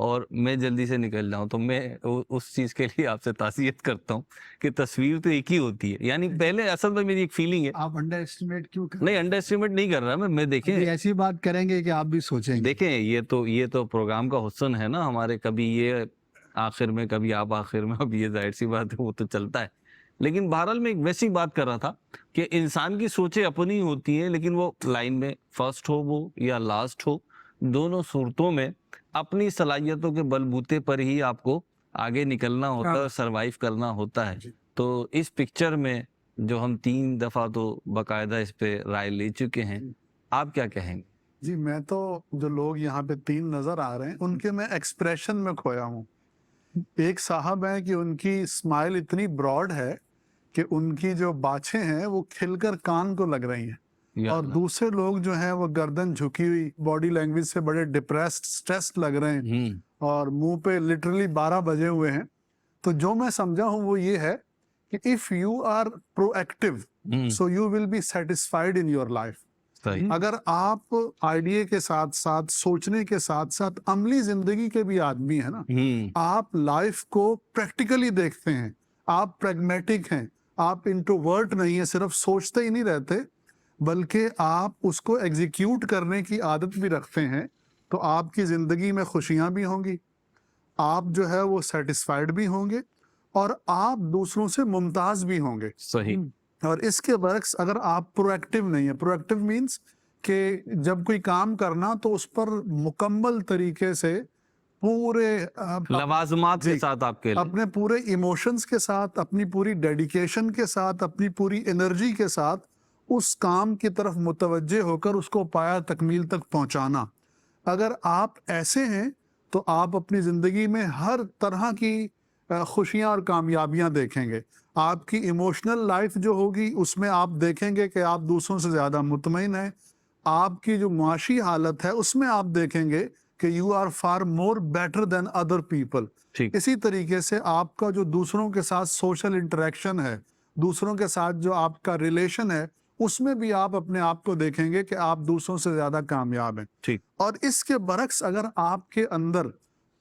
اور میں جلدی سے نکل جاؤں, تو میں اس چیز کے لیے آپ سے تعزیت کرتا ہوں کہ تصویر تو ایک ہی ہوتی ہے. یعنی پہلے اصل میں میری ایک فیلنگ ہے, آپ انڈر اسٹیمیٹ کیوں کر نہیں انڈر اسٹیمیٹ نہیں کر رہا میں دیکھیں ایسی بات کریں گے کہ آپ بھی سوچیں گے. دیکھیں یہ تو پروگرام کا حسن ہے نا ہمارے, کبھی یہ آخر میں کبھی آپ آخر میں, اب یہ ظاہر سی بات ہے وہ تو چلتا ہے. لیکن بہرحال میں ایک ویسی بات کر رہا تھا کہ انسان کی سوچیں اپنی ہوتی ہیں, لیکن وہ لائن میں فرسٹ ہو وہ یا لاسٹ ہو, دونوں صورتوں میں اپنی صلاحیتوں کے بلبوتے پر ہی آپ کو آگے نکلنا ہوتا ہے, سروائیو کرنا ہوتا ہے. تو اس پکچر میں جو ہم 3 دفعہ تو باقاعدہ اس پہ رائے لے چکے ہیں, آپ کیا کہیں گے؟ جی میں تو جو لوگ یہاں پہ 3 نظر آ رہے ہیں ان کے میں ایکسپریشن میں کھویا ہوں. ایک صاحب ہیں کہ ان کی اسمائل اتنی براڈ ہے کہ ان کی جو باچھیں ہیں وہ کھل کر کان کو لگ رہی ہیں, اور دوسرے لوگ جو ہیں وہ گردن جھکی ہوئی, باڈی لینگویج سے بڑے ڈپریسڈ اسٹریسڈ لگ رہے ہیں, اور منہ پہ لٹرلی 12 بجے ہوئے ہیں. تو جو میں سمجھا ہوں وہ یہ ہے کہ if you are proactive so you will be satisfied in your life. اگر آپ آئیڈیا کے ساتھ ساتھ سوچنے کے ساتھ ساتھ عملی زندگی کے بھی آدمی ہیں نا, آپ لائف کو پریکٹیکلی دیکھتے ہیں, آپ پریگمیٹک ہیں, آپ انٹروورٹ نہیں ہیں, صرف سوچتے ہی نہیں رہتے بلکہ آپ اس کو ایگزیکیوٹ کرنے کی عادت بھی رکھتے ہیں, تو آپ کی زندگی میں خوشیاں بھی ہوں گی, آپ جو ہے وہ سیٹسفائیڈ بھی ہوں گے, اور آپ دوسروں سے ممتاز بھی ہوں گے. صحیح. اور اس کے برعکس اگر آپ پروایکٹیو نہیں ہیں, پروایکٹیو مینس کہ جب کوئی کام کرنا تو اس پر مکمل طریقے سے پورے لوازمات کے ساتھ آپ کے اپنے پورے ایموشنز کے ساتھ, اپنی پوری ڈیڈیکیشن کے ساتھ, اپنی پوری انرجی کے ساتھ اس کام کی طرف متوجہ ہو کر اس کو پایا تکمیل تک پہنچانا. اگر آپ ایسے ہیں تو آپ اپنی زندگی میں ہر طرح کی خوشیاں اور کامیابیاں دیکھیں گے. آپ کی ایموشنل لائف جو ہوگی اس میں آپ دیکھیں گے کہ آپ دوسروں سے زیادہ مطمئن ہیں. آپ کی جو معاشی حالت ہے اس میں آپ دیکھیں گے کہ you are far more better than other people. اسی طریقے سے آپ کا جو دوسروں کے ساتھ سوشل انٹریکشن ہے, دوسروں کے ساتھ جو آپ کا ریلیشن ہے, اس میں بھی آپ اپنے آپ کو دیکھیں گے کہ آپ دوسروں سے زیادہ کامیاب ہیں. اور اس کے برعکس اگر آپ کے اندر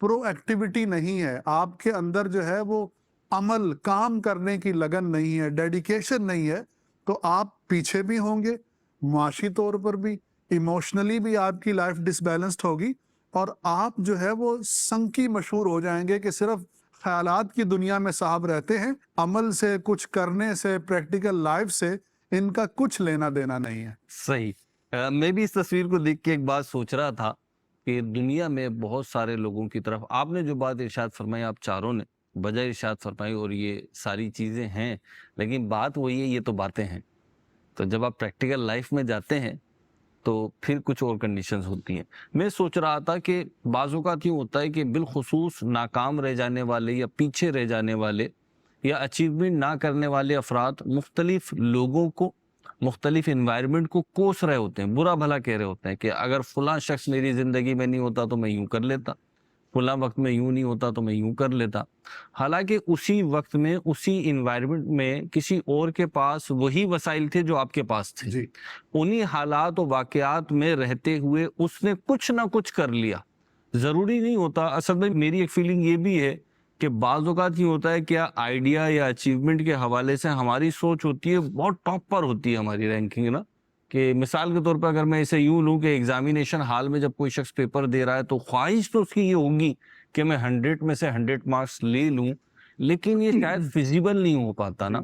پرو ایکٹیویٹی نہیں ہے, آپ کے اندر جو ہے وہ عمل کام کرنے کی لگن نہیں ہے, ڈیڈیکیشن نہیں ہے, تو آپ پیچھے بھی ہوں گے, معاشی طور پر بھی, ایموشنلی بھی آپ کی لائف ڈس بیلنسڈ ہوگی, اور آپ جو ہے وہ سنکی مشہور ہو جائیں گے کہ صرف خیالات کی دنیا میں صاحب رہتے ہیں, عمل سے, کچھ کرنے سے, پریکٹیکل لائف سے ان کا کچھ لینا دینا نہیں ہے. صحیح. میں بھی اس تصویر کو دیکھ کے ایک بات سوچ رہا تھا کہ دنیا میں بہت سارے لوگوں کی طرف آپ نے جو بات ارشاد فرمائی, آپ چاروں نے بجائے ارشاد فرمائی, اور یہ ساری چیزیں ہیں, لیکن بات وہی ہے, یہ تو باتیں ہیں. تو جب آپ پریکٹیکل لائف میں جاتے ہیں تو پھر کچھ اور کنڈیشنز ہوتی ہیں. میں سوچ رہا تھا کہ بعض اوقات یوں ہوتا ہے کہ بالخصوص ناکام رہ جانے والے یا پیچھے رہ جانے والے یا اچیومنٹ نہ کرنے والے افراد مختلف لوگوں کو, مختلف انوائرمنٹ کو کوس رہے ہوتے ہیں, برا بھلا کہہ رہے ہوتے ہیں کہ اگر فلاں شخص میری زندگی میں نہیں ہوتا تو میں یوں کر لیتا, فلاں وقت میں یوں نہیں ہوتا تو میں یوں کر لیتا. حالانکہ اسی وقت میں, اسی انوائرمنٹ میں کسی اور کے پاس وہی وسائل تھے جو آپ کے پاس تھے. انہی حالات و واقعات میں رہتے ہوئے اس نے کچھ نہ کچھ کر لیا. ضروری نہیں ہوتا, اصل میں میری ایک فیلنگ یہ بھی ہے کہ بعض اوقات یہ ہوتا ہے کیا آئیڈیا یا اچیومنٹ کے حوالے سے ہماری سوچ ہوتی ہے بہت ٹاپ پر ہوتی ہے ہماری رینکنگ نا. کہ مثال کے طور پر اگر میں اسے یوں لوں کہ ایگزامینیشن ہال میں جب کوئی شخص پیپر دے رہا ہے تو خواہش تو اس کی یہ ہوگی کہ میں 100 میں سے 100 مارکس لے لوں, لیکن یہ شاید فیزیبل نہیں ہو پاتا نا.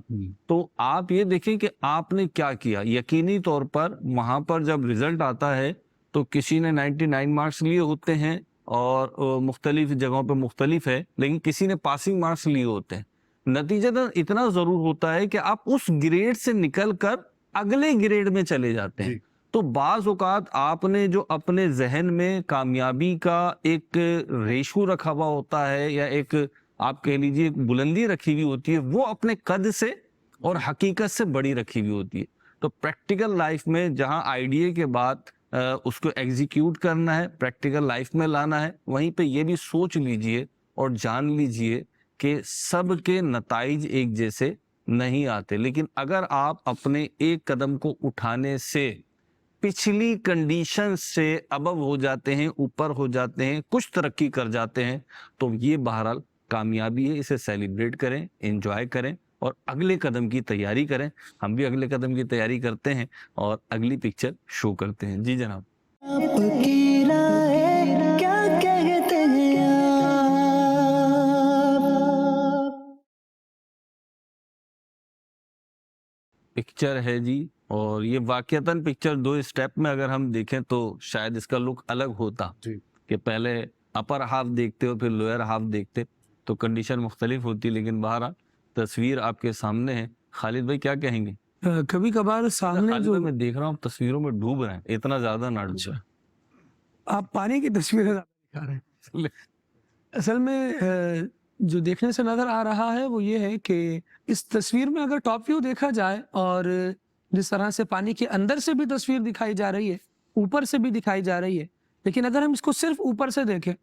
تو آپ یہ دیکھیں کہ آپ نے کیا کیا. یقینی طور پر وہاں پر جب رزلٹ آتا ہے تو کسی نے 99 مارکس لیے ہوتے ہیں اور مختلف جگہوں پہ مختلف ہے, لیکن کسی نے پاسنگ مارکس لیے ہوتے ہیں. نتیجہ اتنا ضرور ہوتا ہے کہ آپ اس گریڈ سے نکل کر اگلے گریڈ میں چلے جاتے ہیں. تو بعض اوقات آپ نے جو اپنے ذہن میں کامیابی کا ایک ریشو رکھا ہوا ہوتا ہے یا ایک آپ کہہ لیجیے ایک بلندی رکھی ہوئی ہوتی ہے, وہ اپنے قد سے اور حقیقت سے بڑی رکھی ہوئی ہوتی ہے. تو پریکٹیکل لائف میں جہاں آئیڈیا کے بعد اس کو ایگزیکیوٹ کرنا ہے, پریکٹیکل لائف میں لانا ہے, وہیں پہ یہ بھی سوچ لیجئے اور جان لیجئے کہ سب کے نتائج ایک جیسے نہیں آتے. لیکن اگر آپ اپنے ایک قدم کو اٹھانے سے پچھلی کنڈیشن سے ابو ہو جاتے ہیں, اوپر ہو جاتے ہیں, کچھ ترقی کر جاتے ہیں, تو یہ بہرحال کامیابی ہے. اسے سیلیبریٹ کریں, انجوائے کریں اور اگلے قدم کی تیاری کریں. ہم بھی اگلے قدم کی تیاری کرتے ہیں اور اگلی پکچر شو کرتے ہیں. جی جناب. آپ کی رائے کیا کہتے ہیں آپ؟ پکچر ہے جی, اور یہ واقعتاً پکچر 2 اسٹیپ میں اگر ہم دیکھیں تو شاید اس کا لک الگ ہوتا جی. کہ پہلے اپر ہاف دیکھتے ہو پھر لوئر ہاف دیکھتے تو کنڈیشن مختلف ہوتی, لیکن بہرحال تصویر آپ کے سامنے ہے. خالد بھائی کیا کہیں گے؟ کبھی کبھار سامنے خالد جو بھائی میں دیکھ رہا ہوں تصویروں میں ڈوب رہے ہیں, اتنا زیادہ نہ ڈوبیں. آپ پانی کی تصویریں دکھا رہے ہیں. اصل میں جو دیکھنے سے نظر آ رہا ہے وہ یہ ہے کہ اس تصویر میں اگر ٹاپ ویو دیکھا جائے اور جس طرح سے پانی کے اندر سے بھی تصویر دکھائی جا رہی ہے, اوپر سے بھی دکھائی جا رہی ہے, لیکن اگر ہم اس کو صرف اوپر سے دیکھیں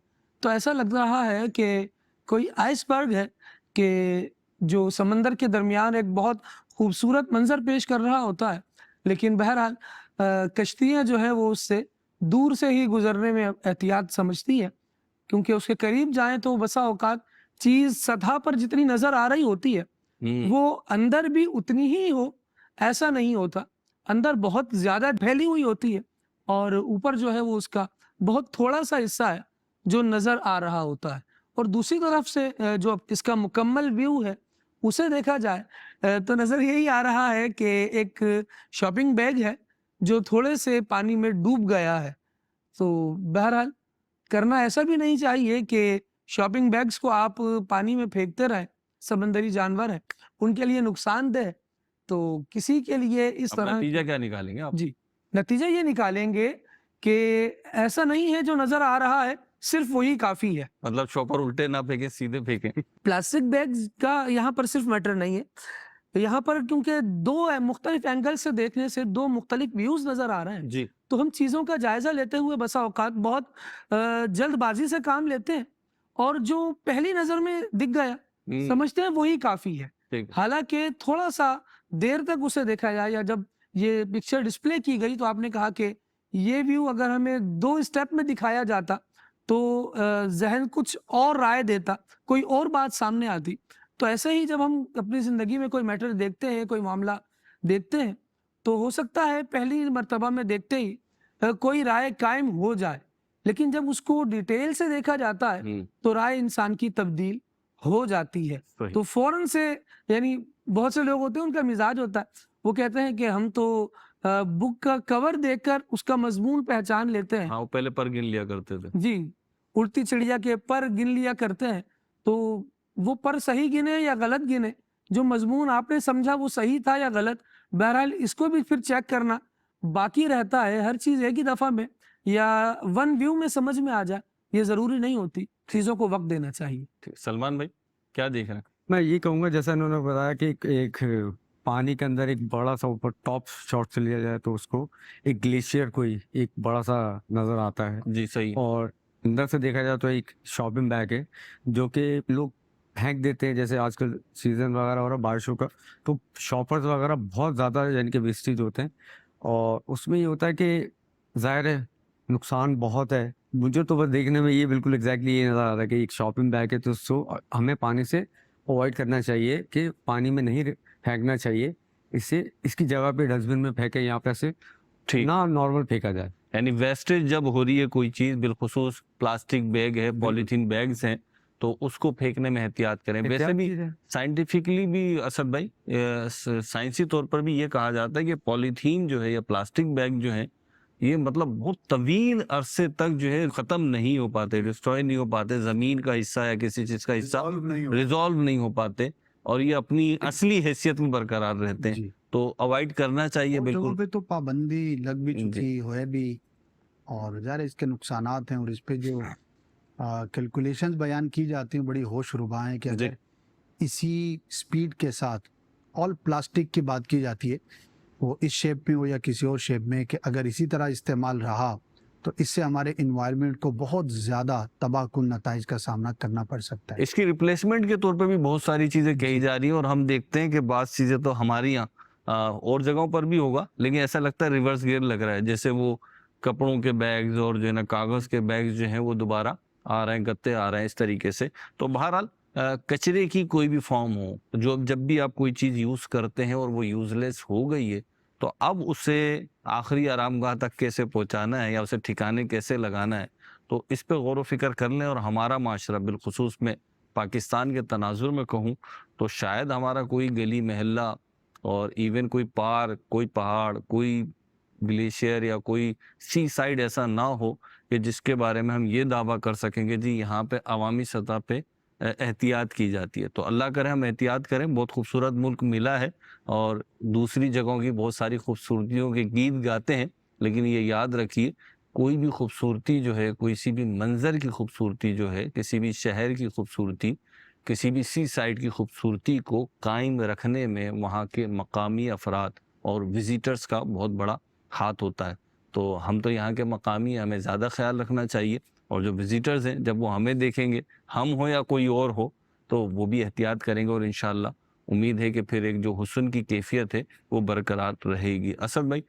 تو ایسا لگ رہا ہے کہ کوئی آئس برگ ہے کہ جو سمندر کے درمیان ایک بہت خوبصورت منظر پیش کر رہا ہوتا ہے, لیکن بہرحال کشتیاں جو ہیں وہ اس سے دور سے ہی گزرنے میں احتیاط سمجھتی ہیں, کیونکہ اس کے قریب جائیں تو بسا اوقات چیز سطح پر جتنی نظر آ رہی ہوتی ہے وہ اندر بھی اتنی ہی ہو, ایسا نہیں ہوتا. اندر بہت زیادہ پھیلی ہوئی ہوتی ہے اور اوپر جو ہے وہ اس کا بہت تھوڑا سا حصہ ہے جو نظر آ رہا ہوتا ہے. اور دوسری طرف سے جو اس کا مکمل ویو ہے اسے دیکھا جائے تو نظر یہی آ رہا ہے کہ ایک شاپنگ بیگ ہے جو تھوڑے سے پانی میں ڈوب گیا ہے. تو بہرحال کرنا ایسا بھی نہیں چاہیے کہ شاپنگ بیگز کو آپ پانی میں پھینکتے رہیں, سمندری جانور ہیں, ان کے لیے نقصان دہ. تو کسی کے لیے اس طرح نتیجہ کیا نکالیں گے آپ؟ جی, نتیجہ یہ نکالیں گے کہ ایسا نہیں ہے جو نظر آ رہا ہے صرف وہی کافی ہے. مطلب شاپر الٹے نہ پھینکیں, سیدھے پھینکیں. پلاسٹک بیگز کا یہاں پر صرف میٹر نہیں ہے, یہاں پر کیونکہ 2 مختلف اینگل سے دیکھنے سے 2 مختلف ویوز نظر آ رہے ہیں, جی, تو ہم چیزوں کا جائزہ لیتے ہوئے بسا اوقات بہت جلد بازی سے کام لیتے ہیں اور جو پہلی نظر میں دکھ گیا سمجھتے ہیں وہی کافی ہے. حالانکہ تھوڑا سا دیر تک اسے دیکھا جائے, یا جب یہ پکچر ڈسپلے کی گئی تو آپ نے کہا کہ یہ ویو اگر ہمیں 2 اسٹیپ میں دکھایا جاتا تو ذہن کچھ اور رائے دیتا, کوئی اور بات سامنے آتی. تو ایسے ہی جب ہم اپنی زندگی میں کوئی میٹر دیکھتے ہیں, کوئی معاملہ دیکھتے ہیں, تو ہو سکتا ہے پہلی مرتبہ میں دیکھتے ہی کوئی رائے قائم ہو جائے, لیکن جب اس کو ڈیٹیل سے دیکھا جاتا ہے تو رائے انسان کی تبدیل ہو جاتی ہے. تو فوراً سے, یعنی بہت سے لوگ ہوتے ہیں ان کا مزاج ہوتا ہے, وہ کہتے ہیں کہ ہم تو بک کا کور دیکھ کر اس کا مضمون پہچان لیتے ہیں. ہاں, وہ پہلے پر گن لیا کرتے تھے. جی, اڑتی چڑیا کے پر گن لیا کرتے ہیں, تو وہ پر صحیح گنے یا غلط گنے, جو مضمون آپ نے سمجھا وہ صحیح تھا یا غلط, بہرحال اس کو بھی پھر چیک کرنا باقی رہتا ہے. ہر چیز ایک ہی دفعہ میں یا 1 ویو میں سمجھ میں آ جائے یہ ضروری نہیں ہوتی, چیزوں کو وقت دینا چاہیے. سلمان بھائی کیا دیکھ رہے ہیں؟ میں یہ کہوں گا جیسا انہوں نے بتایا کہ ایک پانی کے اندر ایک بڑا سا اوپر ٹاپ شاٹ سے لیا جائے تو اس کو ایک گلیشیئر کوئی ایک بڑا سا نظر آتا ہے. جی صحیح. اور اندر سے دیکھا جائے تو ایک شاپنگ بیگ ہے جو کہ لوگ پھینک دیتے ہیں, جیسے آج کل سیزن وغیرہ ہو رہا ہے بارشوں کا, تو شاپرز وغیرہ بہت زیادہ یعنی کہ ویسٹیج ہوتے ہیں, اور اس میں یہ ہوتا ہے کہ ظاہر ہے نقصان بہت ہے. مجھے تو بس دیکھنے میں یہ بالکل ایگزیکٹلی یہ نظر آ رہا ہے کہ ایک شاپنگ بیگ ہے تو اس کو ہمیں پانی سے اوائڈ کرنا چاہیے, کہ پانی میں نہیں پھینکنا چاہیے, اس سے اس کی جگہ پہ ڈسٹ بن میں پھینکیں, یہاں پہ سے نہ نارمل پھینکا جائے. یعنی ویسٹیج جب ہو رہی ہے کوئی چیز, بالخصوص پلاسٹک بیگ ہے, پولیتھین بیگز ہیں, تو اس کو پھینکنے میں احتیاط کریں. ویسے بھی سائنٹیفکلی بھی اسد بھائی, سائنسی طور پر بھی یہ کہا جاتا ہے کہ پولیتھین جو ہے یا پلاسٹک بیگ جو ہے یہ مطلب بہت طویل عرصے تک جو ہے ختم نہیں ہو پاتے, ڈسٹروائے نہیں ہو پاتے, زمین کا حصہ یا کسی چیز کا حصہ ریزالو نہیں ہو پاتے, اور یہ اپنی اصلی حیثیت میں برقرار رہتے ہیں. تو اوائڈ کرنا چاہیے بالکل. پہ تو پابندی لگ بھی چکی ہے بھی, اور ظاہر اس کے نقصانات ہیں, اور اس پہ جو کیلکولیشنز بیان کی جاتی ہیں بڑی ہوش ربا ہیں کہ اگر اسی سپیڈ کے ساتھ آل پلاسٹک کی بات کی جاتی ہے, وہ اس شیپ میں ہو یا کسی اور شیپ میں, کہ اگر اسی طرح استعمال رہا تو اس سے ہمارے انوائرمنٹ کو بہت زیادہ تباہ کن نتائج کا سامنا کرنا پڑ سکتا ہے. اس کی ریپلیسمنٹ کے طور پہ بھی بہت ساری چیزیں کہی جا رہی ہیں, اور ہم دیکھتے ہیں کہ بعض چیزیں تو ہماری یہاں اور جگہوں پر بھی ہوگا، لیکن ایسا لگتا ہے ریورس گیئر لگ رہا ہے، جیسے وہ کپڑوں کے بیگز اور جو ہے نا کاغذ کے بیگز جو ہیں وہ دوبارہ آ رہے ہیں، گتے آ رہے ہیں اس طریقے سے. تو بہرحال کچرے کی کوئی بھی فارم ہو، جب بھی آپ کوئی چیز یوز کرتے ہیں اور وہ یوز لیس ہو گئی ہے، تو اب اسے آخری آرام گاہ تک کیسے پہنچانا ہے یا اسے ٹھکانے کیسے لگانا ہے، تو اس پہ غور و فکر کر لیں. اور ہمارا معاشرہ بالخصوص میں پاکستان کے تناظر میں کہوں تو شاید ہمارا کوئی گلی محلہ اور ایون کوئی پارک، کوئی پہاڑ، کوئی گلیشیئر یا کوئی سی سائڈ ایسا نہ ہو کہ جس کے بارے میں ہم یہ دعویٰ کر سکیں کہ جی یہاں پہ عوامی سطح پہ احتیاط کی جاتی ہے. تو اللہ کرے ہم احتیاط کریں. بہت خوبصورت ملک ملا ہے اور دوسری جگہوں کی بہت ساری خوبصورتیوں کے گیت گاتے ہیں، لیکن یہ یاد رکھیے کوئی بھی خوبصورتی جو ہے، کسی بھی منظر کی خوبصورتی جو ہے، کسی بھی شہر کی خوبصورتی، کسی بھی سی سائڈ کی خوبصورتی کو قائم رکھنے میں وہاں کے مقامی افراد اور وزیٹرز کا بہت بڑا ہاتھ ہوتا ہے. تو ہم تو یہاں کے مقامی، ہمیں زیادہ خیال رکھنا چاہیے، اور جو وزیٹرز ہیں جب وہ ہمیں دیکھیں گے، ہم ہو یا کوئی اور ہو، تو وہ بھی احتیاط کریں گے، اور انشاءاللہ امید ہے کہ پھر ایک جو حسن کی کیفیت ہے وہ برقرار رہے گی. اسد بھائی،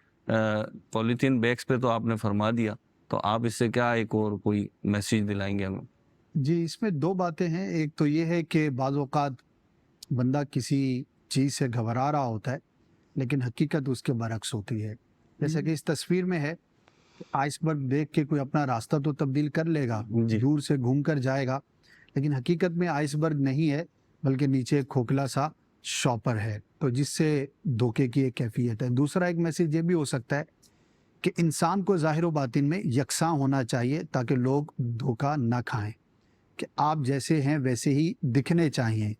پولیتھین بیگز پہ تو آپ نے فرما دیا، تو آپ اس سے کیا ایک اور کوئی میسیج دلائیں گے ہمیں؟ جی، اس میں دو باتیں ہیں. ایک تو یہ ہے کہ بعض اوقات بندہ کسی چیز سے گھبرا رہا ہوتا ہے لیکن حقیقت اس کے برعکس ہوتی ہے. جیسا کہ اس تصویر میں ہے، آئس برگ دیکھ کے کوئی اپنا راستہ تو تبدیل کر لے گا، جی. دور سے گھوم کر جائے گا، لیکن حقیقت میں آئس برگ نہیں ہے بلکہ نیچے ایک کھوکھلا سا شاپر ہے، تو جس سے دھوکے کی ایک کیفیت ہے. دوسرا ایک میسیج یہ بھی ہو سکتا ہے کہ انسان کو ظاہر و باطن میں یکساں ہونا چاہیے تاکہ لوگ دھوکہ نہ کھائیں، کہ آپ جیسے ہیں ویسے ہی دکھنے چاہیے.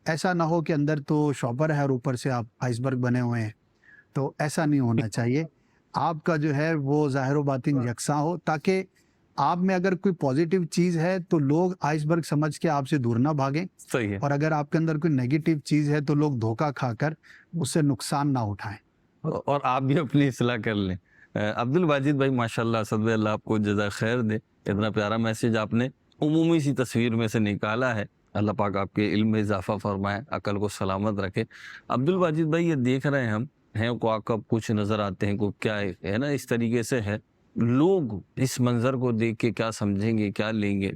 ایسا نہ ہو کہ اندر تو شاپر ہے اور اوپر سے آپ آئس برگ بنے ہوئے ہیں، تو ایسا نہیں ہونا چاہیے. آپ کا جو ہے وہ ظاہر و باطن یکساں ہو، تاکہ آپ میں اگر کوئی پازیٹیو چیز ہے تو لوگ آئس برگ سمجھ کے آپ سے دور نہ بھاگیں، صحیح ہے. اور اگر آپ کے اندر کوئی نیگیٹو چیز ہے تو لوگ دھوکہ کھا کر اس سے نقصان نہ اٹھائیں. اور آپ بھی اپنی اصلاح کر لیں. عبد الواجد بھائی، ماشاءاللہ، اسد بھائی، اللہ آپ کو جزائے خیر دے. اتنا پیارا میسیج آپ نے عمومی سی تصویر میں سے نکالا ہے. اللہ پاک آپ کے علم میں اضافہ فرمائے، عقل کو سلامت رکھے. عبد الواجد بھائی، یہ دیکھ رہے ہیں ہم ہیں کو کچھ نظر آتے ہیں کو کیا ہے نا، اس طریقے سے ہے. لوگ اس منظر کو دیکھ کے کیا سمجھیں گے، کیا لیں گے؟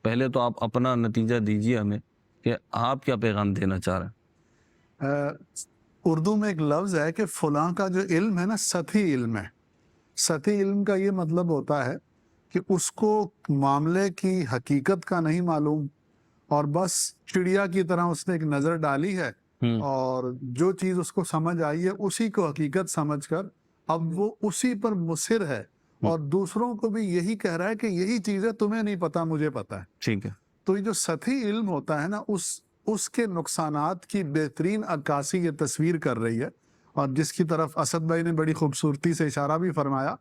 پہلے تو آپ اپنا نتیجہ دیجیے ہمیں کہ آپ کیا پیغام دینا چاہ رہے ہیں. اردو میں ایک لفظ ہے کہ فلاں کا جو علم ہے نا، سطحی علم ہے. سطحی علم کا یہ مطلب ہوتا ہے کہ اس کو معاملے کی حقیقت کا نہیں معلوم، اور بس چڑیا کی طرح اس نے ایک نظر ڈالی ہے، اور جو چیز اس کو سمجھ آئی ہے اسی کو حقیقت سمجھ کر اب وہ اسی پر مصر ہے، اور دوسروں کو بھی یہی کہہ رہا ہے کہ یہی چیز ہے، تمہیں نہیں پتا مجھے پتا ہے. ٹھیک ہے. تو یہ جو سطحی علم ہوتا ہے نا، اس کے نقصانات کی بہترین عکاسی یہ تصویر کر رہی ہے، اور جس کی طرف اسد بھائی نے بڑی خوبصورتی سے اشارہ بھی فرمایا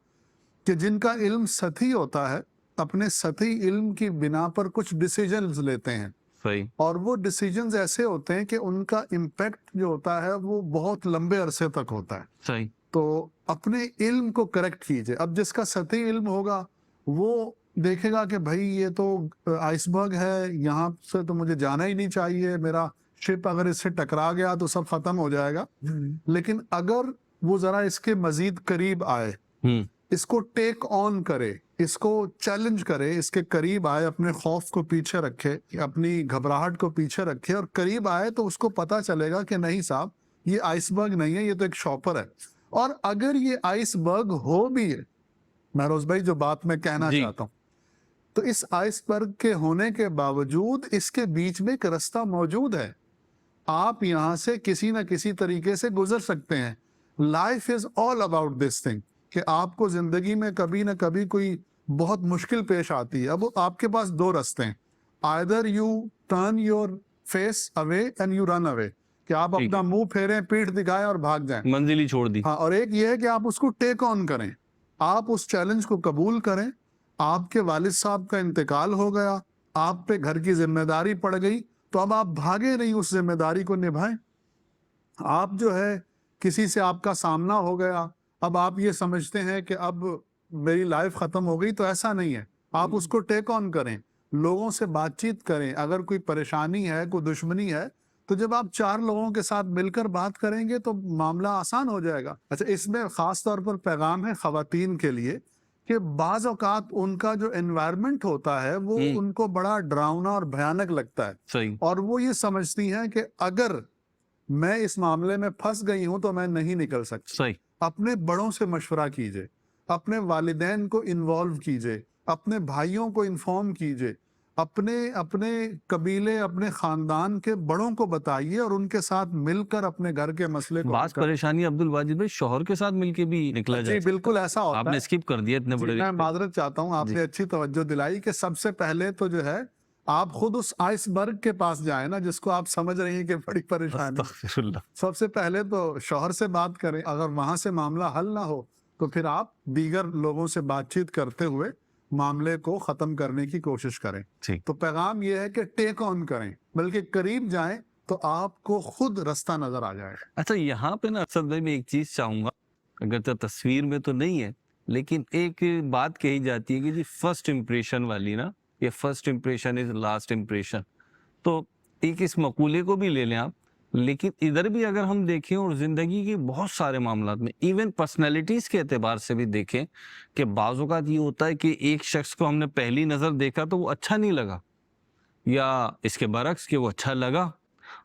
کہ جن کا علم سطحی ہوتا ہے اپنے سطحی علم کی بنا پر کچھ ڈیسیجنز لیتے ہیں. صحیح. اور وہ ڈیسیجنز ایسے ہوتے ہیں کہ ان کا امپیکٹ جو ہوتا ہے وہ بہت لمبے عرصے تک ہوتا ہے. صحیح. تو اپنے علم کو کریکٹ کیجئے. اب جس کا سطحی علم ہوگا وہ دیکھے گا کہ بھائی یہ تو آئس برگ ہے، یہاں سے تو مجھے جانا ہی نہیں چاہیے، میرا شپ اگر اس سے ٹکرا گیا تو سب ختم ہو جائے گا. لیکن اگر وہ ذرا اس کے مزید قریب آئے، اس کو ٹیک آن کرے، اس کو چیلنج کرے، اس کے قریب آئے، اپنے خوف کو پیچھے رکھے، اپنی گھبراہٹ کو پیچھے رکھے اور قریب آئے، تو اس کو پتا چلے گا کہ نہیں صاحب، یہ آئس برگ نہیں ہے، یہ تو ایک شاپر ہے. اور اگر یہ آئس برگ ہو بھی ہے، مہروز بھائی جو بات میں کہنا چاہتا ہوں، تو اس آئس برگ کے ہونے کے باوجود اس کے بیچ میں ایک رستہ موجود ہے. آپ یہاں سے کسی نہ کسی طریقے سے گزر سکتے ہیں. Life is all about this thing, کہ آپ کو زندگی میں کبھی نہ کبھی کوئی بہت مشکل پیش آتی ہے. اب آپ کے پاس دو رستے ہیں، either you turn your face away and you run away، کہ آپ اپنا منہ پھیریں، پیٹھ دکھائیں اور بھاگ جائیں، منزلی چھوڑ دی. ہاں، اور ایک یہ ہے کہ آپ اس کو ٹیک آن کریں، آپ اس چیلنج کو قبول کریں. آپ کے والد صاحب کا انتقال ہو گیا، آپ پہ گھر کی ذمہ داری پڑ گئی، تو اب آپ بھاگے نہیں، اس ذمہ داری کو نبھائیں. آپ جو ہے کسی سے آپ کا سامنا ہو گیا، اب آپ یہ سمجھتے ہیں کہ اب میری لائف ختم ہو گئی، تو ایسا نہیں ہے. آپ اس کو ٹیک آن کریں، لوگوں سے بات چیت کریں. اگر کوئی پریشانی ہے، کوئی دشمنی ہے، تو جب آپ 4 لوگوں کے ساتھ مل کر بات کریں گے تو معاملہ آسان ہو جائے گا. اچھا اس میں خاص طور پر پیغام ہے خواتین کے لیے کہ بعض اوقات ان کا جو انوائرمنٹ ہوتا ہے وہ ان کو بڑا ڈراؤنا اور بھیانک لگتا ہے, صحیح, اور وہ یہ سمجھتی ہیں کہ اگر میں اس معاملے میں پھنس گئی ہوں تو میں نہیں نکل سکتی. صحیح, اپنے بڑوں سے مشورہ کیجئے, اپنے والدین کو انوالو کیجئے, اپنے بھائیوں کو انفارم کیجئے, اپنے قبیلے اپنے خاندان کے بڑوں کو بتائیے اور ان کے ساتھ مل کر اپنے گھر کے مسئلے کو بعض پریشانی عبد الواجد بھائی شوہر کے ساتھ مل کے بھی نکلا جی جائے. بالکل ایسا ہوتا آپ نے ہے. اسکپ کر دیا اتنے بڑے میں معذرت چاہتا ہوں, آپ نے اچھی توجہ دلائی کہ سب سے پہلے تو جو ہے آپ خود اس آئس برگ کے پاس جائیں نا جس کو آپ سمجھ رہی ہیں کہ بڑی پریشانی. استغفر اللہ. سب سے پہلے تو شوہر سے بات کریں, اگر وہاں سے معاملہ حل نہ ہو تو پھر آپ دیگر لوگوں سے بات چیت کرتے ہوئے معاملے کو ختم کرنے کی کوشش کریں. ٹھیک. تو پیغام یہ ہے کہ ٹیک آن کریں, بلکہ قریب جائیں تو آپ کو خود رستہ نظر آ جائے. اچھا یہاں پہ نا اصل میں ایک چیز چاہوں گا, اگرچہ تصویر میں تو نہیں ہے لیکن ایک بات کہی جاتی ہے کہ جی فرسٹ امپریشن والی نا, یہ first impression is last impression. تو ایک اس مقولے کو بھی لے لیں آپ, لیکن ادھر بھی اگر ہم دیکھیں اور زندگی کے بہت سارے معاملات میں ایون پرسنالٹیز کے اعتبار سے بھی دیکھیں کہ بعض اوقات یہ ہوتا ہے کہ ایک شخص کو ہم نے پہلی نظر دیکھا تو وہ اچھا نہیں لگا, یا اس کے برعکس کہ وہ اچھا لگا,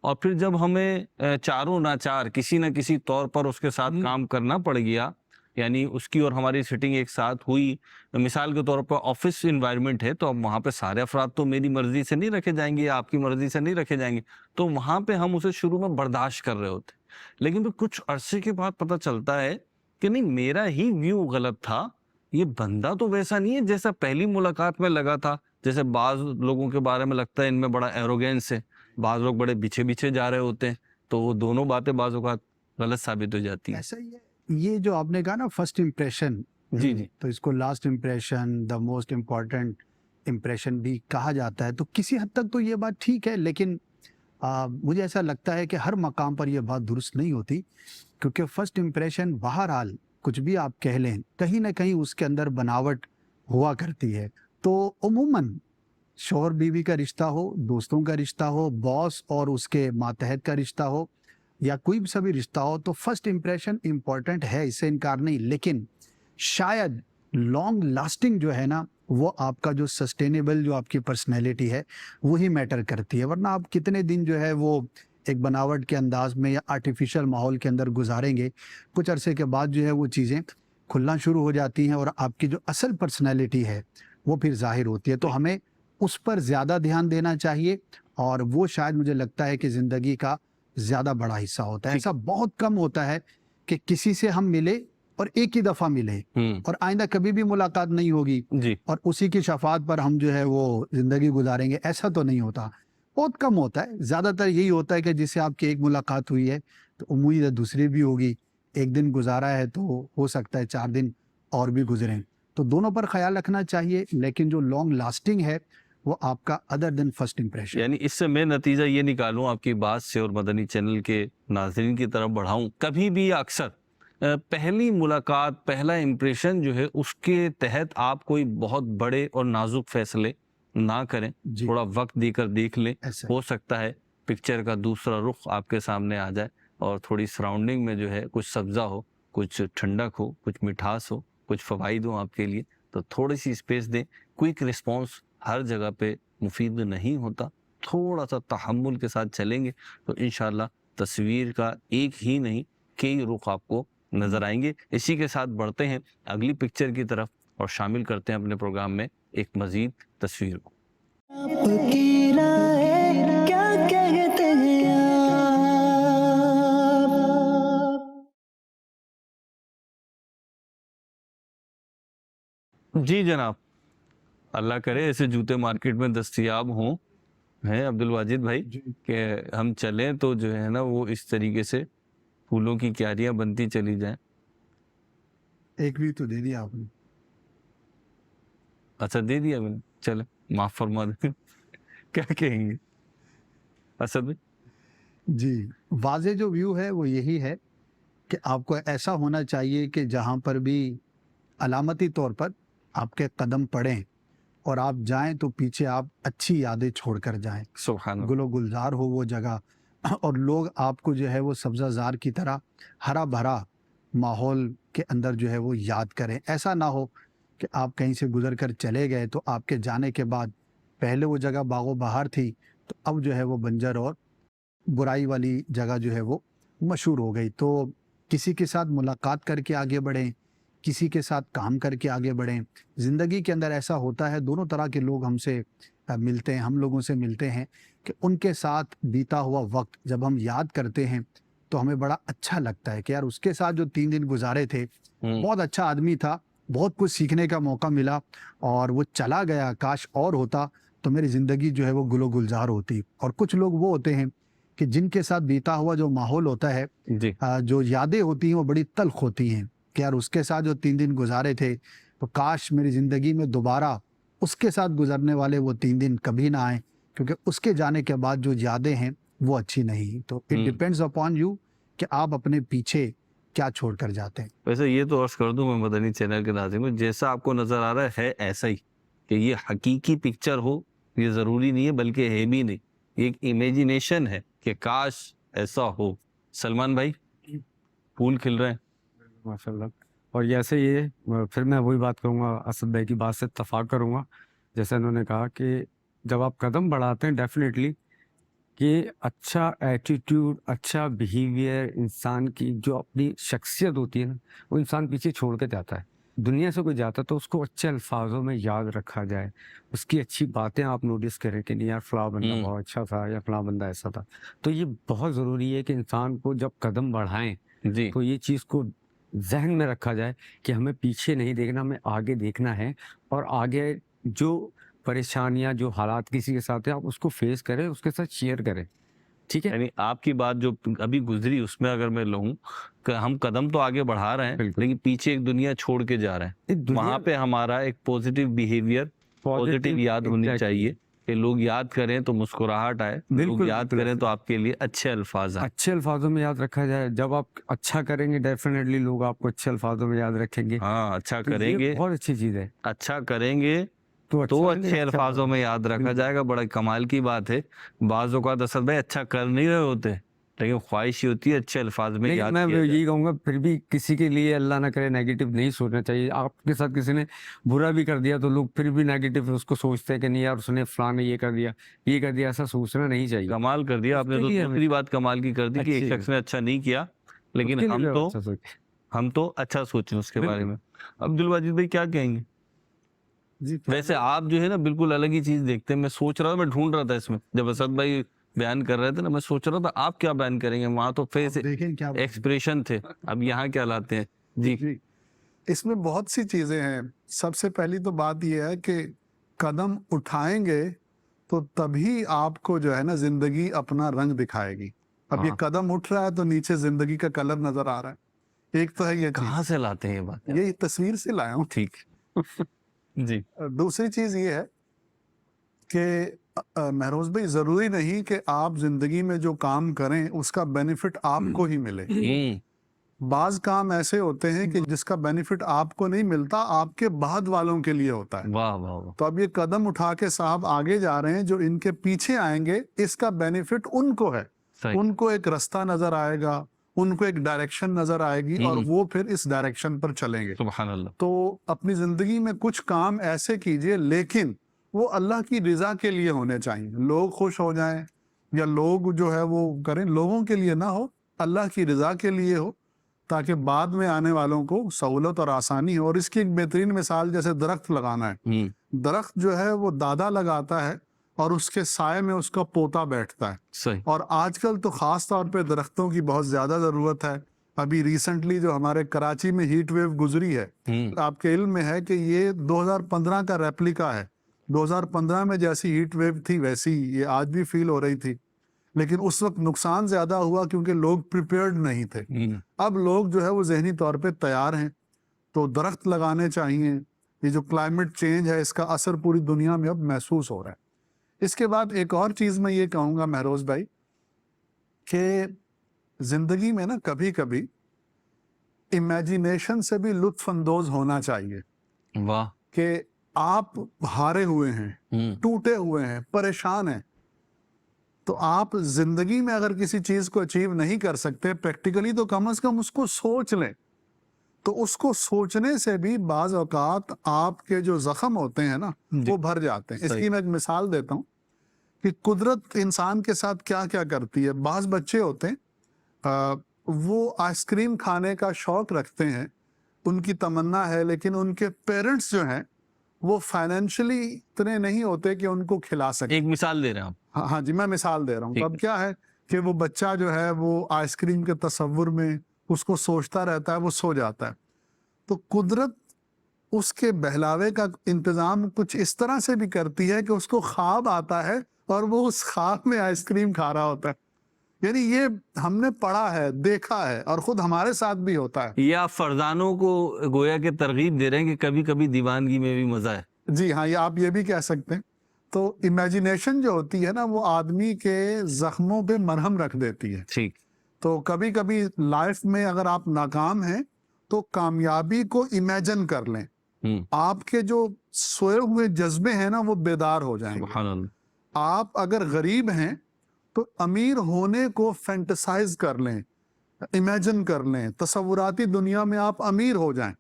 اور پھر جب ہمیں چاروں ناچار کسی نہ کسی طور پر اس کے ساتھ کام کرنا پڑ گیا, یعنی اس کی اور ہماری سٹنگ ایک ساتھ ہوئی, مثال کے طور پر آفس انوائرمنٹ ہے تو اب وہاں پہ سارے افراد تو میری مرضی سے نہیں رکھے جائیں گے یا آپ کی مرضی سے نہیں رکھے جائیں گے, تو وہاں پہ ہم اسے شروع میں برداشت کر رہے ہوتے, لیکن پھر کچھ عرصے کے بعد پتہ چلتا ہے کہ نہیں میرا ہی ویو غلط تھا, یہ بندہ تو ویسا نہیں ہے جیسا پہلی ملاقات میں لگا تھا. جیسے بعض لوگوں کے بارے میں لگتا ہے ان میں بڑا ایروگینس ہے, بعض لوگ بڑے پیچھے جا رہے ہوتے ہیں, تو وہ دونوں باتیں بعض اوقات غلط ثابت ہو جاتی ہیں. ایسا ہی ہے. یہ جو آپ نے کہا نا فرسٹ امپریشن, جی جی, تو اس کو last impression, the most important impression بھی کہا جاتا ہے. تو کسی حد تک تو یہ بات ٹھیک ہے, لیکن مجھے ایسا لگتا ہے کہ ہر مقام پر یہ بات درست نہیں ہوتی, کیونکہ فرسٹ امپریشن بہرحال کچھ بھی آپ کہہ لیں کہیں نہ کہیں اس کے اندر بناوٹ ہوا کرتی ہے. تو عموماً شوہر بیوی کا رشتہ ہو, دوستوں کا رشتہ ہو, باس اور اس کے ماتحت کا رشتہ ہو, یا کوئی بھی سبھی رشتہ ہو, تو فرسٹ امپریشن امپورٹنٹ ہے, اس سے انکار نہیں, لیکن شاید لانگ لاسٹنگ جو ہے نا وہ آپ کا جو سسٹینیبل جو آپ کی پرسنالٹی ہے وہی میٹر کرتی ہے. ورنہ آپ کتنے دن جو ہے وہ ایک بناوٹ کے انداز میں یا آرٹیفیشل ماحول کے اندر گزاریں گے, کچھ عرصے کے بعد جو ہے وہ چیزیں کھلنا شروع ہو جاتی ہیں اور آپ کی جو اصل پرسنالٹی ہے وہ پھر ظاہر ہوتی ہے. تو ہمیں اس پر زیادہ دھیان دینا چاہیے, اور وہ شاید مجھے لگتا ہے کہ زندگی کا زیادہ بڑا حصہ ہوتا ہے. ایسا بہت کم ہوتا ہے کہ کسی سے ہم ملے اور ایک ہی دفعہ ملے اور آئندہ کبھی بھی ملاقات نہیں ہوگی جی, اور اسی کی شفاعت پر ہم جو ہے وہ زندگی گزاریں گے. ایسا تو نہیں ہوتا, بہت کم ہوتا ہے. زیادہ تر یہی ہوتا ہے کہ جس سے آپ کی ایک ملاقات ہوئی ہے تو امید ہے دوسری بھی ہوگی, ایک دن گزارا ہے تو ہو سکتا ہے 4 دن اور بھی گزریں. تو دونوں پر خیال رکھنا چاہیے, لیکن جو لانگ لاسٹنگ ہے وہ آپ کا ادر دین فرسٹ امپریشن. یعنی اس سے میں نتیجہ یہ نکالوں آپ کی بات سے اور مدنی چینل کے ناظرین کی طرف بڑھاؤں, کبھی بھی اکثر پہلی ملاقات, پہلا امپریشن جو ہے اس کے تحت آپ کوئی بہت بڑے اور نازک فیصلے نہ کریں. تھوڑا وقت دے کر دیکھ لیں, ہو سکتا ہے پکچر کا دوسرا رخ آپ کے سامنے آ جائے اور تھوڑی سراؤنڈنگ میں جو ہے کچھ سبزہ ہو, کچھ ٹھنڈک ہو, کچھ مٹھاس ہو, کچھ فوائد ہوں آپ کے لیے, تو تھوڑی سی اسپیس دیں. کوئک رسپانس ہر جگہ پہ مفید نہیں ہوتا, تھوڑا سا تحمل کے ساتھ چلیں گے تو انشاءاللہ تصویر کا ایک ہی نہیں کئی رخ آپ کو نظر آئیں گے. اسی کے ساتھ بڑھتے ہیں اگلی پکچر کی طرف اور شامل کرتے ہیں اپنے پروگرام میں ایک مزید تصویر کو. آپ کی رائے کیا کہتے ہیں آپ؟ جی جناب, اللہ کرے ایسے جوتے مارکیٹ میں دستیاب ہوں ہیں عبد الواجد بھائی کہ ہم چلیں تو جو ہے نا وہ اس طریقے سے پھولوں کی کیاریاں بنتی چلی جائیں. ایک بھی تو دے دیا آپ نے. اچھا دے دیا میں نے, چلے معاف فرما دیں. کیا کہیں گے اسد بھائی؟ جی, واضح جو ویو ہے وہ یہی ہے کہ آپ کو ایسا ہونا چاہیے کہ جہاں پر بھی علامتی طور پر آپ کے قدم پڑیں اور آپ جائیں تو پیچھے آپ اچھی یادیں چھوڑ کر جائیں. سبحان اللہ. گل و گلزار ہو وہ جگہ, اور لوگ آپ کو جو ہے وہ سبزہ زار کی طرح ہرا بھرا ماحول کے اندر جو ہے وہ یاد کریں. ایسا نہ ہو کہ آپ کہیں سے گزر کر چلے گئے تو آپ کے جانے کے بعد پہلے وہ جگہ باغ و بہار تھی تو اب جو ہے وہ بنجر اور برائی والی جگہ جو ہے وہ مشہور ہو گئی. تو کسی کے ساتھ ملاقات کر کے آگے بڑھیں, کسی کے ساتھ کام کر کے آگے بڑھیں. زندگی کے اندر ایسا ہوتا ہے, دونوں طرح کے لوگ ہم سے ملتے ہیں, ہم لوگوں سے ملتے ہیں کہ ان کے ساتھ بیتا ہوا وقت جب ہم یاد کرتے ہیں تو ہمیں بڑا اچھا لگتا ہے کہ یار اس کے ساتھ جو 3 دن گزارے تھے بہت اچھا آدمی تھا, بہت کچھ سیکھنے کا موقع ملا اور وہ چلا گیا, کاش اور ہوتا تو میری زندگی جو ہے وہ گل و گلزار ہوتی. اور کچھ لوگ وہ ہوتے ہیں کہ جن کے ساتھ بیتا ہوا جو ماحول ہوتا ہے, جی جو یادیں ہوتی ہیں وہ بڑی تلخ ہوتی ہیں کہ یار اس کے ساتھ جو 3 دن گزارے تھے تو کاش میری زندگی میں دوبارہ اس کے ساتھ گزرنے والے وہ 3 دن کبھی نہ آئیں, کیونکہ اس کے جانے کے بعد جو یادیں ہیں وہ اچھی نہیں. تو اٹ ڈپینڈز اپان یو کہ آپ اپنے پیچھے کیا چھوڑ کر جاتے ہیں. ویسے یہ تو عرض کر دوں میں مدنی چینل کے ناظرین کو, جیسا آپ کو نظر آ رہا ہے ایسا ہی, کہ یہ حقیقی پکچر ہو یہ ضروری نہیں ہے, بلکہ ہے بھی نہیں, یہ ایک امیجینیشن ہے کہ کاش ایسا ہو. سلمان بھائی پھول کھل رہے ہیں ماشاء اللہ. اور جیسے یہ پھر میں وہی بات کروں گا, اسد بھائی کی بات سے اتفاق کروں گا, جیسے انہوں نے کہا کہ جب آپ قدم بڑھاتے ہیں ڈیفینیٹلی کہ اچھا ایٹیٹیوڈ, اچھا بیہیویئر, انسان کی جو اپنی شخصیت ہوتی ہے نا وہ انسان پیچھے چھوڑ کے جاتا ہے. دنیا سے کوئی جاتا ہے تو اس کو اچھے الفاظوں میں یاد رکھا جائے, اس کی اچھی باتیں آپ نوٹس کریں کہ نہیں یار فلاں بندہ بہت اچھا تھا یا فلاں بندہ ایسا تھا. تو یہ بہت ضروری ہے کہ انسان کو جب قدم بڑھائیں جی. تو یہ چیز کو ذہن میں رکھا جائے کہ ہمیں پیچھے نہیں دیکھنا, ہمیں آگے دیکھنا ہے, اور آگے جو پریشانیاں جو حالات کسی کے ساتھ ہیں آپ اس کو فیس کریں, اس کے ساتھ شیئر کریں. ٹھیک ہے, یعنی آپ کی بات جو ابھی گزری اس میں اگر میں لوں کہ ہم قدم تو آگے بڑھا رہے ہیں لیکن پیچھے ایک دنیا چھوڑ کے جا رہے ہیں, وہاں پہ ہمارا ایک پوزیٹیو بیہیویئر, پوزیٹیو یاد ہونی چاہیے کہ لوگ یاد کریں تو مسکراہٹ آئے, لوگ یاد کریں تو آپ کے لیے اچھے الفاظ آئیں. اچھے الفاظوں میں یاد رکھا جائے. جب آپ اچھا کریں گے ڈیفینیٹلی لوگ آپ کو اچھے الفاظوں میں یاد رکھیں گے. ہاں اچھا تو کریں یہ گے, بہت اچھی چیز ہے. اچھا کریں گے تو اچھے الفاظوں میں یاد رکھا جائے گا. بڑا کمال کی بات ہے. بعض اوقات اسد بھائی اچھا کر نہیں رہے ہوتے لیکن خواہش ہی ہوتی ہے اچھے الفاظ میں یاد میں کیا جائے. یہی کہوں گا پھر بھی کسی کے لیے اللہ نہ کرے نیگیٹو نہیں سوچنا چاہیے. آپ کے ساتھ کسی نے برا بھی کر دیا تو لوگ پھر بھی نیگیٹو اس کو سوچتے ہیں کہ نہیں یار اس نے فلاں نے یہ کر دیا یہ کر دیا, ایسا سوچنا نہیں چاہیے. کمال کر دیا آپ نے, تو دوسری بات کمال کی کر دی کہ ایک شخص نے اچھا نہیں کیا لیکن ہم تو اچھا سوچیں اس کے بارے میں. عبد الواجد بھائی کیا کہیں گے؟ جی ویسے آپ جو ہے نا بالکل الگ ہی چیز دیکھتے ہیں. میں سوچ رہا تھا, میں ڈھونڈ رہا تھا اس میں جب اسد بھائی بیان کر رہے تھے نا, میں سوچ رہا تھا آپ کیا بیان کریں گے. وہاں تو فیس دیکھیں کیا ایکسپریشن تھے, اب یہاں کیا لاتے ہیں؟ جی اس میں بہت سی چیزیں ہیں. سب سے پہلی تو بات یہ ہے کہ قدم اٹھائیں گے تو تبھی آپ کو جو ہے نا زندگی اپنا رنگ دکھائے گی. اب یہ قدم اٹھ رہا ہے تو نیچے زندگی کا کلر نظر آ رہا ہے. ایک تو ہے یہ کہاں سے لاتے ہیں یہ بات؟ یہ تصویر سے لایا ہوں. ٹھیک جی. دوسری چیز یہ ہے کہ مہروز بھائی ضروری نہیں کہ آپ زندگی میں جو کام کریں اس کا بینیفٹ آپ کو ہی ملے. بعض کام ایسے ہوتے ہیں کہ جس کا بینیفٹ آپ کو نہیں ملتا, آپ کے بعد والوں کے لیے ہوتا ہے. واہ واہ واہ. تو اب یہ قدم اٹھا کے صاحب آگے جا رہے ہیں, جو ان کے پیچھے آئیں گے اس کا بینیفٹ ان کو ہے. ان کو ایک رستہ نظر آئے گا, ان کو ایک ڈائریکشن نظر آئے گی اور وہ پھر اس ڈائریکشن پر چلیں گے. سبحان اللہ. تو اپنی زندگی میں کچھ کام ایسے کیجئے لیکن وہ اللہ کی رضا کے لیے ہونے چاہیے. لوگ خوش ہو جائیں یا لوگ جو ہے وہ کریں, لوگوں کے لیے نہ ہو, اللہ کی رضا کے لیے ہو, تاکہ بعد میں آنے والوں کو سہولت اور آسانی ہو. اور اس کی ایک بہترین مثال جیسے درخت لگانا ہے. درخت جو ہے وہ دادا لگاتا ہے اور اس کے سائے میں اس کا پوتا بیٹھتا ہے. صحیح. اور آج کل تو خاص طور پہ درختوں کی بہت زیادہ ضرورت ہے. ابھی ریسنٹلی جو ہمارے کراچی میں ہیٹ ویو گزری ہے, آپ کے علم میں ہے کہ یہ 2015 کا ریپلیکا ہے. 2015 میں جیسی ہیٹ ویو تھی ویسی یہ آج بھی فیل ہو رہی تھی, لیکن اس وقت نقصان زیادہ ہوا کیونکہ لوگ پریپیئرڈ نہیں تھے. اب لوگ جو ہے وہ ذہنی طور پہ تیار ہیں, تو درخت لگانے چاہیے. یہ جو کلائمیٹ چینج ہے اس کا اثر پوری دنیا میں اب محسوس ہو رہا ہے. اس کے بعد ایک اور چیز میں یہ کہوں گا مہروز بھائی کہ زندگی میں نا کبھی کبھی امیجینیشن سے بھی لطف اندوز ہونا چاہیے. واہ. کہ آپ ہارے ہوئے ہیں, ٹوٹے ہوئے ہیں, پریشان ہیں, تو آپ زندگی میں اگر کسی چیز کو اچیو نہیں کر سکتے پریکٹیکلی تو کم از کم اس کو سوچ لیں. تو اس کو سوچنے سے بھی بعض اوقات آپ کے جو زخم ہوتے ہیں نا وہ بھر جاتے ہیں. اس کی میں ایک مثال دیتا ہوں کہ قدرت انسان کے ساتھ کیا کیا کرتی ہے. بعض بچے ہوتے ہیں وہ آئس کریم کھانے کا شوق رکھتے ہیں, ان کی تمنا ہے, لیکن ان کے پیرنٹس جو ہیں وہ فائنینشلی اتنے نہیں ہوتے کہ ان کو کھلا سکیں. ایک مثال دے رہے ہیں آپ. ہاں جی, میں مثال دے رہا ہوں. تو اب کیا ہے کہ وہ بچہ جو ہے وہ آئس کریم کے تصور میں اس کو سوچتا رہتا ہے, وہ سو جاتا ہے. تو قدرت اس کے بہلاوے کا انتظام کچھ اس طرح سے بھی کرتی ہے کہ اس کو خواب آتا ہے اور وہ اس خواب میں آئس کریم کھا رہا ہوتا ہے. یعنی یہ ہم نے پڑھا ہے, دیکھا ہے, اور خود ہمارے ساتھ بھی ہوتا ہے. یا فرزانوں کو گویا کہ ترغیب دے رہے ہیں کہ کبھی کبھی دیوانگی میں بھی مزہ ہے. جی ہاں, یہ آپ یہ بھی کہہ سکتے ہیں. تو امیجینیشن جو ہوتی ہے نا وہ آدمی کے زخموں پہ مرہم رکھ دیتی ہے. ٹھیک. تو کبھی کبھی لائف میں اگر آپ ناکام ہیں تو کامیابی کو امیجن کر لیں, آپ کے جو سوئے ہوئے جذبے ہیں نا وہ بیدار ہو جائیں گے. سبحان اللہ. آپ اگر غریب ہیں تو امیر ہونے کو فینٹسائز کر لیں, امیجن کر لیں, تصوراتی دنیا میں آپ امیر ہو جائیں.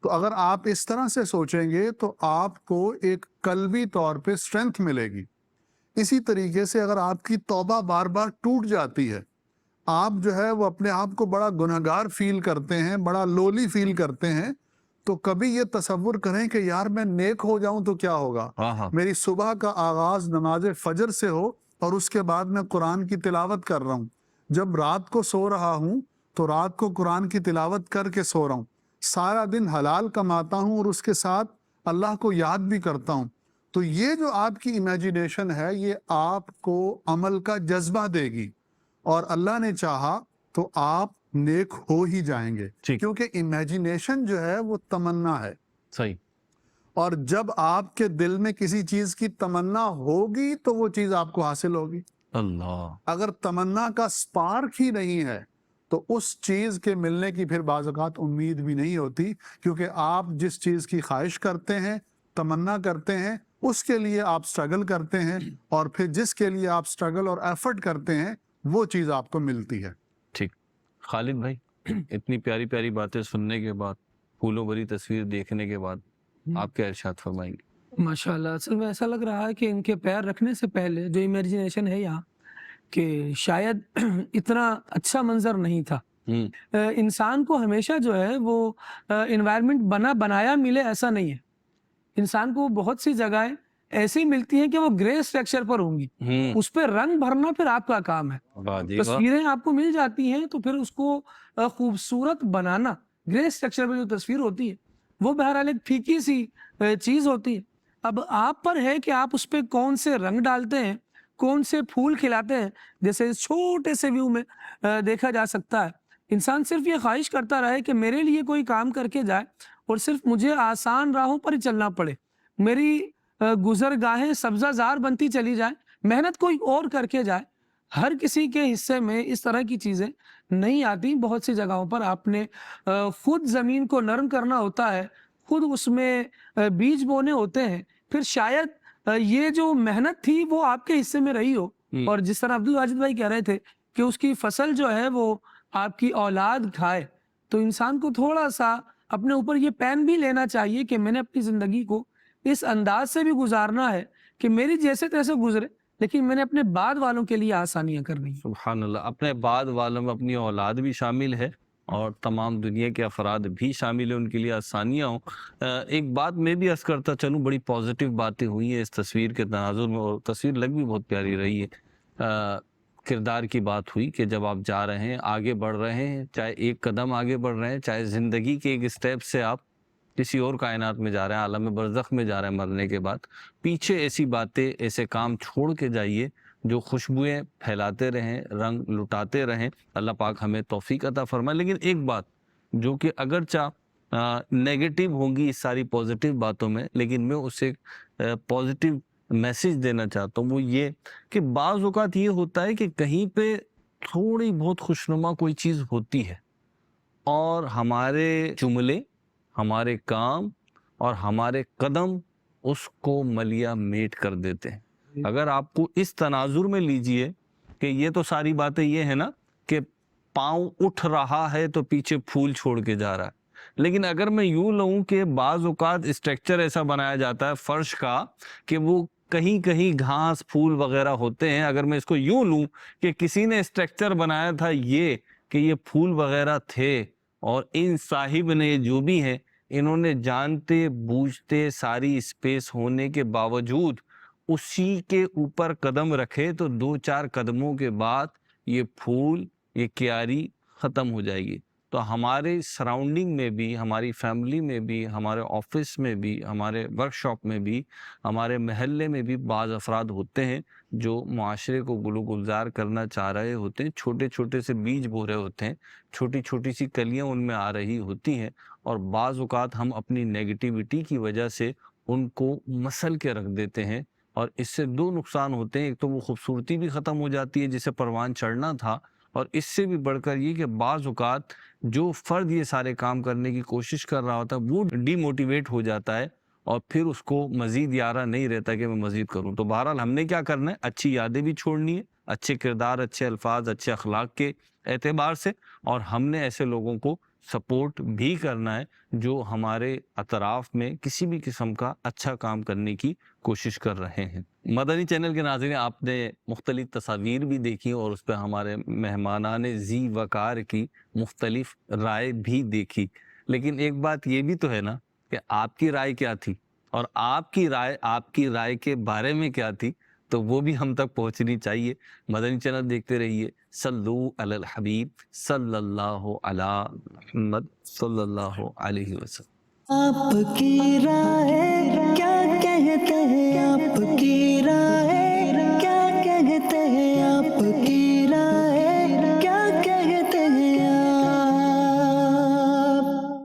تو اگر آپ اس طرح سے سوچیں گے تو آپ کو ایک قلبی طور پہ اسٹرینتھ ملے گی. اسی طریقے سے اگر آپ کی توبہ بار بار ٹوٹ جاتی ہے, آپ جو ہے وہ اپنے آپ کو بڑا گنہگار فیل کرتے ہیں, بڑا لولی فیل کرتے ہیں, تو کبھی یہ تصور کریں کہ یار میں نیک ہو جاؤں تو کیا ہوگا. میری صبح کا آغاز نماز فجر سے ہو اور اس کے بعد میں قرآن کی تلاوت کر رہا ہوں. جب رات کو سو رہا ہوں تو رات کو قرآن کی تلاوت کر کے سو رہا ہوں. سارا دن حلال کماتا ہوں اور اس کے ساتھ اللہ کو یاد بھی کرتا ہوں. تو یہ جو آپ کی امیجینیشن ہے یہ آپ کو عمل کا جذبہ دے گی, اور اللہ نے چاہا تو آپ نیک ہو ہی جائیں گے. کیونکہ امیجینیشن جو ہے وہ تمنا ہے. صحیح. اور جب آپ کے دل میں کسی چیز کی تمنا ہوگی تو وہ چیز آپ کو حاصل ہوگی. اللہ. اگر تمنا کا سپارک ہی نہیں ہے تو اس چیز کے ملنے کی پھر بعض اوقات امید بھی نہیں ہوتی, کیونکہ آپ جس چیز کی خواہش کرتے ہیں, تمنا کرتے ہیں, اس کے لیے آپ سٹرگل کرتے ہیں, اور پھر جس کے لیے آپ سٹرگل اور ایفرٹ کرتے ہیں وہ چیز آپ کو ملتی ہے. ٹھیک. خالد بھائی, اتنی پیاری پیاری باتیں سننے کے بعد, پھولوں بھری تصویر دیکھنے کے بعد, آپ کیا ارشاد فرمائیں گے؟ ماشاءاللہ, اصل میں ایسا لگ رہا ہے کہ ان کے پیر رکھنے سے پہلے جو امیجینیشن ہے یہاں کہ شاید اتنا اچھا منظر نہیں تھا. انسان کو ہمیشہ جو ہے وہ انوائرمنٹ بنایا ملے ایسا نہیں ہے. انسان کو بہت سی جگہیں ایسی ملتی ہیں کہ وہ گرے اسٹرکچر پر ہوں گی, اس پہ رنگ بھرنا پھر آپ کا کام ہے. تصویریں آپ کو مل جاتی ہیں تو پھر اس کو خوبصورت بنانا, گرے اسٹرکچر میں جو تصویر ہوتی ہے وہ بہرحال ایک پھیکی سی چیز ہوتی ہے. اب آپ پر ہے کہ آپ اس پہ کون سے رنگ ڈالتے ہیں, کون سے پھول کھلاتے ہیں. جیسے اس چھوٹے سے ویو میں دیکھا جا سکتا ہے, انسان صرف یہ خواہش کرتا رہے کہ میرے لیے کوئی کام کر کے جائے اور صرف مجھے آسان راہوں پر ہی چلنا پڑے, میری گزرگاہیں سبزہ زار بنتی چلی جائیں, محنت کوئی اور کر کے جائے. ہر کسی کے حصے میں اس طرح کی چیزیں نہیں آتی. بہت سی جگہوں پر آپ نے خود زمین کو نرم کرنا ہوتا ہے, خود اس میں بیج بونے ہوتے ہیں. پھر شاید یہ جو محنت تھی وہ آپ کے حصے میں رہی ہو, اور جس طرح عبدالواجد بھائی کہہ رہے تھے کہ اس کی فصل جو ہے وہ آپ کی اولاد کھائے, تو انسان کو تھوڑا سا اپنے اوپر یہ پین بھی لینا چاہیے کہ میں نے اپنی زندگی کو اس انداز سے بھی گزارنا ہے کہ میری جیسے تیسے گزرے, لیکن میں نے اپنے بعد والوں کے لیے آسانیاں کرنی ہیں. سبحان اللہ. اپنے بعد والوں میں اپنی اولاد بھی شامل ہے اور تمام دنیا کے افراد بھی شامل ہیں, ان کے لیے آسانیاں ہوں. ایک بات میں بھی عرض کرتا چلوں, بڑی پازیٹیو باتیں ہوئی ہیں اس تصویر کے تناظر میں, اور تصویر لگ بھی بہت پیاری رہی ہے. کردار کی بات ہوئی کہ جب آپ جا رہے ہیں, آگے بڑھ رہے ہیں, چاہے ایک قدم آگے بڑھ رہے ہیں, چاہے زندگی کے ایک اسٹیپ سے آپ کسی اور کائنات میں جا رہے ہیں, عالم برزخ میں جا رہے ہیں مرنے کے بعد, پیچھے ایسی باتیں, ایسے کام چھوڑ کے جائیے جو خوشبوئیں پھیلاتے رہیں, رنگ لٹاتے رہیں. اللہ پاک ہمیں توفیق عطا فرمائے. لیکن ایک بات جو کہ اگرچہ نیگیٹو ہوگی اس ساری پازیٹیو باتوں میں, لیکن میں اسے پازیٹیو میسیج دینا چاہتا ہوں, وہ یہ کہ بعض اوقات یہ ہوتا ہے کہ کہیں پہ تھوڑی بہت خوشنما کوئی چیز ہوتی ہے اور ہمارے جملے, ہمارے کام اور ہمارے قدم اس کو ملیا میٹ کر دیتے ہیں. اگر آپ کو اس تناظر میں لیجئے کہ یہ تو ساری باتیں یہ ہے نا کہ پاؤں اٹھ رہا ہے تو پیچھے پھول چھوڑ کے جا رہا ہے، لیکن اگر میں یوں لوں کہ بعض اوقات اسٹرکچر ایسا بنایا جاتا ہے فرش کا کہ وہ کہیں کہیں گھاس پھول وغیرہ ہوتے ہیں، اگر میں اس کو یوں لوں کہ کسی نے اسٹرکچر بنایا تھا یہ کہ یہ پھول وغیرہ تھے، اور ان صاحب نے جو بھی ہیں انہوں نے جانتے بوجھتے ساری اسپیس ہونے کے باوجود اسی کے اوپر قدم رکھے، تو 2-4 قدموں کے بعد یہ پھول یہ کیاری ختم ہو جائے گی۔ تو ہمارے سراؤنڈنگ میں بھی، ہماری فیملی میں بھی، ہمارے آفس میں بھی، ہمارے ورک شاپ میں بھی، ہمارے محلے میں بھی بعض افراد ہوتے ہیں جو معاشرے کو گل و گلزار کرنا چاہ رہے ہوتے ہیں، چھوٹے چھوٹے سے بیج بو رہے ہوتے ہیں، چھوٹی چھوٹی سی کلیاں ان میں آ رہی ہوتی ہیں، اور بعض اوقات ہم اپنی نیگیٹیوٹی کی وجہ سے ان کو مسل کے رکھ دیتے ہیں، اور اس سے 2 نقصان ہوتے ہیں۔ ایک تو وہ خوبصورتی بھی ختم ہو جاتی ہے جسے پروان چڑھنا تھا، اور اس سے بھی بڑھ کر یہ کہ بعض اوقات جو فرد یہ سارے کام کرنے کی کوشش کر رہا ہوتا ہے وہ ڈی موٹیویٹ ہو جاتا ہے، اور پھر اس کو مزید یارہ نہیں رہتا کہ میں مزید کروں۔ تو بہرحال ہم نے کیا کرنا ہے، اچھی یادیں بھی چھوڑنی ہے، اچھے کردار، اچھے الفاظ، اچھے اخلاق کے اعتبار سے، اور ہم نے ایسے لوگوں کو سپورٹ بھی کرنا ہے جو ہمارے اطراف میں کسی بھی قسم کا اچھا کام کرنے کی کوشش کر رہے ہیں۔ مدنی چینل کے ناظرین، آپ نے مختلف تصاویر بھی دیکھی اور اس پہ ہمارے مہمانان ذی وقار کی مختلف رائے بھی دیکھی، لیکن ایک بات یہ بھی تو ہے نا کہ آپ کی رائے کیا تھی، اور آپ کی رائے کے بارے میں کیا تھی، تو وہ بھی ہم تک پہنچنی چاہیے۔ مدنی چینل دیکھتے رہیے۔ صلو علی الحبیب صلی اللہ علی محمد صلی اللہ علیہ وسلم۔ آپ کی رائے کیا کہتے ہیں، آپ